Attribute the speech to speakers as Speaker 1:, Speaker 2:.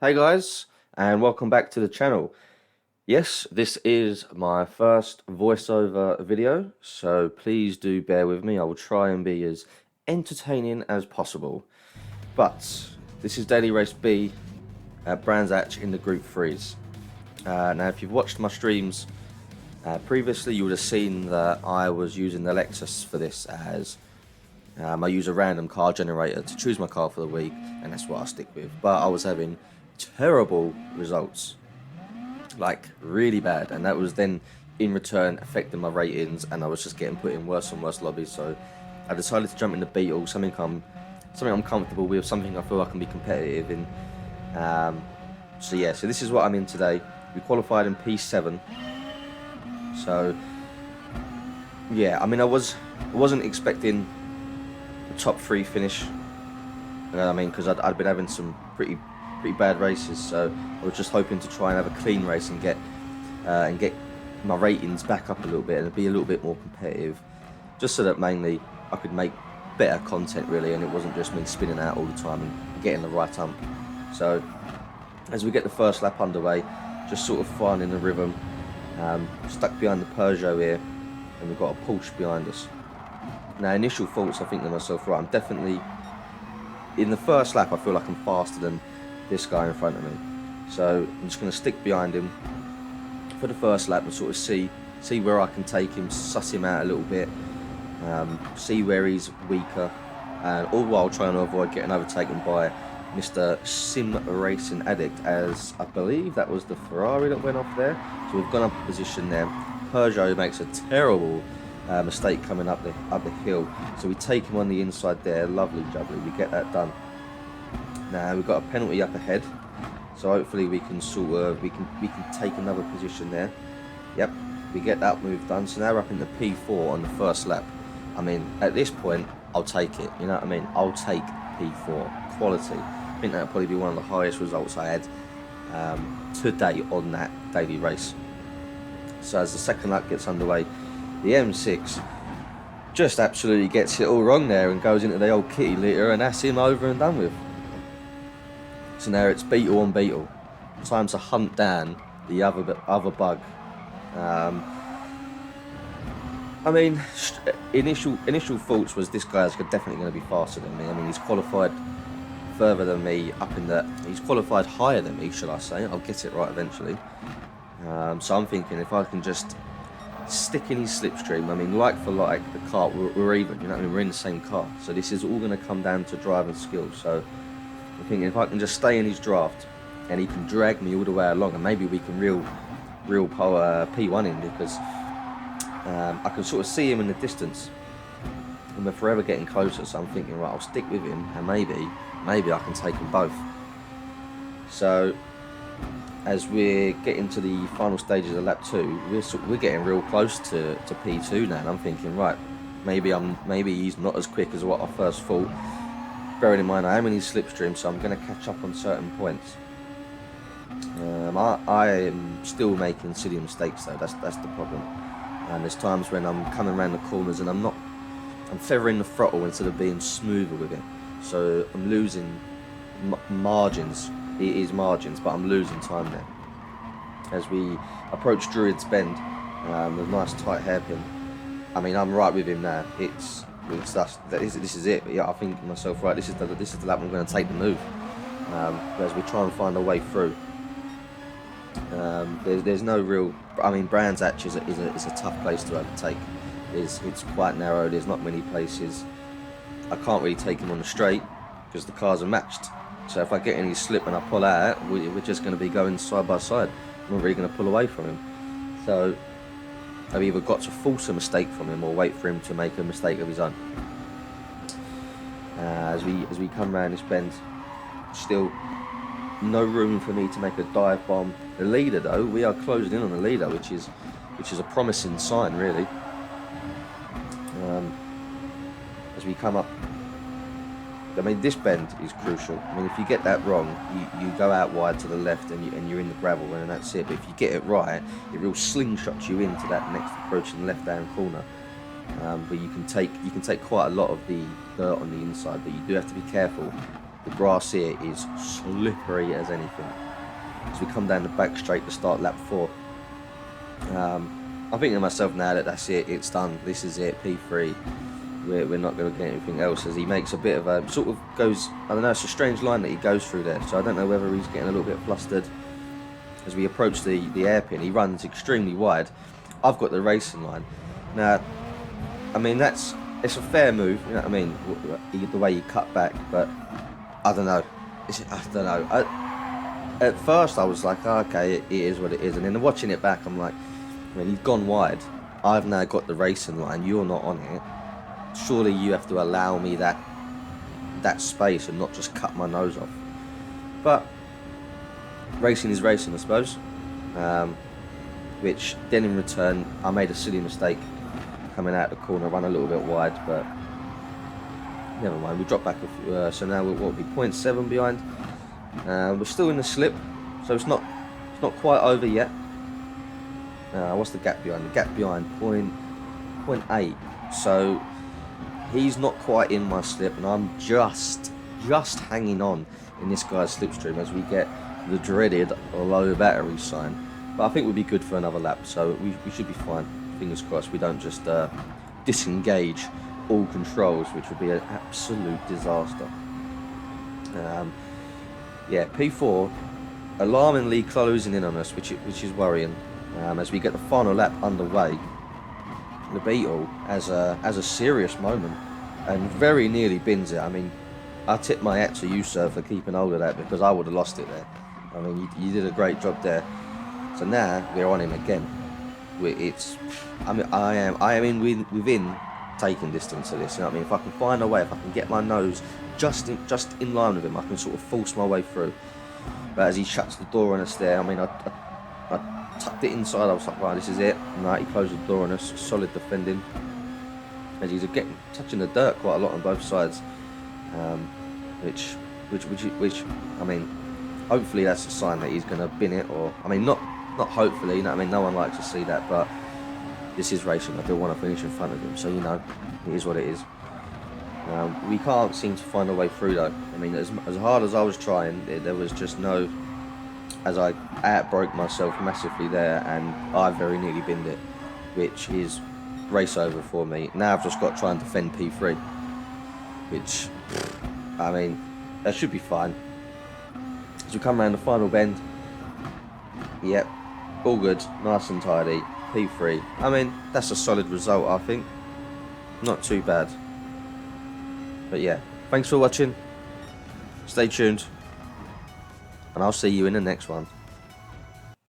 Speaker 1: Hey guys, and welcome back to the channel. Yes, this is my first voiceover video, so please do bear with me. I will try and be as entertaining as possible. But this is Daily Race B at Brands Hatch in the Group 3s. Now, if you've watched my streams previously, you would have seen that I was using the Lexus for this as I use a random car generator to choose my car for the week, and that's what I stick with. But I was having terrible results, like really bad, and that was then in return affecting my ratings, and I was just getting put in worse and worse lobbies. So I decided to jump into Beetle, something I'm comfortable with, something I feel I can be competitive in. So yeah, so this is what I'm in today. We qualified in P7. So yeah, I mean I wasn't expecting the top 3 finish. You know what I mean? Because I'd been having some pretty bad races, so I was just hoping to try and have a clean race and get my ratings back up a little bit and be a little bit more competitive, just so that mainly I could make better content really, and it wasn't just me spinning out all the time and getting the right ump. So as we get the first lap underway, just sort of finding the rhythm, stuck behind the Peugeot here, and we've got a Porsche behind us. Now, initial thoughts, I think to myself, right, I'm definitely in the first lap. I feel like I'm faster than this guy in front of me, so I'm just going to stick behind him for the first lap and sort of see where I can take him, suss him out a little bit, see where he's weaker, and all while trying to avoid getting overtaken by Mr. Sim Racing Addict, as I believe that was the Ferrari that went off there. So we've gone up a position there. Peugeot makes a terrible mistake coming up the hill, so we take him on the inside there. Lovely jubbly, we get that done. Now we've got a penalty up ahead, so hopefully we can we can take another position there. Yep, we get that move done. So now we're up into P4 on the first lap. I mean, at this point, I'll take it. You know what I mean? I'll take P4 quality. I think that'll probably be one of the highest results I had to date on that daily race. So as the second lap gets underway, the M6 just absolutely gets it all wrong there and goes into the old kitty litter, and that's him over and done with. So now it's beetle on beetle. Time to hunt down the other bug. I mean, initial thoughts was this guy's definitely going to be faster than me. I mean, he's qualified further than me he's qualified higher than me, should I say. I'll get it right eventually. So I'm thinking if I can just stick in his slipstream, I mean, like for like, the car, we're even, you know what I mean? We're in the same car. So this is all going to come down to driving skills. So I'm thinking if I can just stay in his draft and he can drag me all the way along, and maybe we can real power P1 in, because I can sort of see him in the distance and we're forever getting closer. So I'm thinking, right, I'll stick with him and maybe I can take them both. So as we're getting to the final stages of lap 2, we're getting real close to P2 now, and I'm thinking, right, maybe he's not as quick as what I first thought. Bearing in mind I am in his slipstream, so I'm going to catch up on certain points. I am still making silly mistakes though. That's the problem. And there's times when I'm coming around the corners and I'm feathering the throttle instead of being smoother with it. So I'm losing margins. It is margins, but I'm losing time there. As we approach Druid's Bend, with a nice tight hairpin. I mean, I'm right with him now. This is it. But yeah, I think to myself, right, this is the lap I'm going to take the move. As we try and find a way through. There's no real. I mean, Brands Hatch is a tough place to overtake. It's quite narrow. There's not many places. I can't really take him on the straight because the cars are matched. So if I get any slip and I pull out, we're just going to be going side by side. I'm not really going to pull away from him. So I've either got to force a mistake from him or wait for him to make a mistake of his own. As we come around this bend, still no room for me to make a dive bomb. The leader though, we are closing in on the leader, which is a promising sign really. As we come up, I mean, this bend is crucial. I mean, if you get that wrong, you go out wide to the left and you're in the gravel, and that's it. But if you get it right, it real slingshots you into that next approaching left-hand corner. But you can take quite a lot of the dirt on the inside, but you do have to be careful The grass here is slippery as anything. As we come down the back straight to start lap 4. I'm thinking to myself now that that's it, it's done, this is it, P3. We're not going to get anything else, as he makes a bit of a, sort of goes, I don't know, it's a strange line that he goes through there, so I don't know whether he's getting a little bit flustered. As we approach the hairpin, he runs extremely wide. I've got the racing line. Now, I mean, it's a fair move, you know what I mean, the way he cut back, but I don't know. I don't know. At first, I was like, oh, okay, it is what it is, and then watching it back, I'm like, I mean, he's gone wide. I've now got the racing line, you're not on it. Surely you have to allow me that space and not just cut my nose off. But racing is racing, I suppose. Which then in return, I made a silly mistake coming out the corner, run a little bit wide, but never mind. We dropped back a few, so now we'll be 0.7 behind. We're still in the slip, so it's not quite over yet. What's the gap behind? The gap behind 0.8. So he's not quite in my slip, and I'm just hanging on in this guy's slipstream as we get the dreaded low battery sign. But I think we'll be good for another lap, so we should be fine. Fingers crossed we don't just disengage all controls, which would be an absolute disaster. Yeah, P4 alarmingly closing in on us, which is worrying. As we get the final lap underway, the Beetle has a serious moment and very nearly bins it. I mean, I tip my hat to you, sir, for keeping hold of that, because I would have lost it there. I mean, you did a great job there. So now we're on him again. I am within taking distance of this. You know what I mean? If I can find a way, if I can get my nose just in line with him, I can sort of force my way through. But as he shuts the door on us there, I mean, I tucked it inside. I was like, right, this is it. No, he closed the door on us. Solid defending. As he's touching the dirt quite a lot on both sides, which I mean, hopefully that's a sign that he's going to bin it. Or I mean, not hopefully. You know what I mean? No one likes to see that, but this is racing. I do want to finish in front of him, so you know, it is what it is. We can't seem to find a way through though. I mean, as hard as I was trying, there was just no. As I outbroke myself massively there, and I very nearly binned it, which is race over for me. Now I've just got to try and defend P3, which, I mean, that should be fine. As we come around the final bend, yep, all good, nice and tidy, P3. I mean, that's a solid result, I think. Not too bad. But yeah, thanks for watching. Stay tuned. And I'll see you in the next one.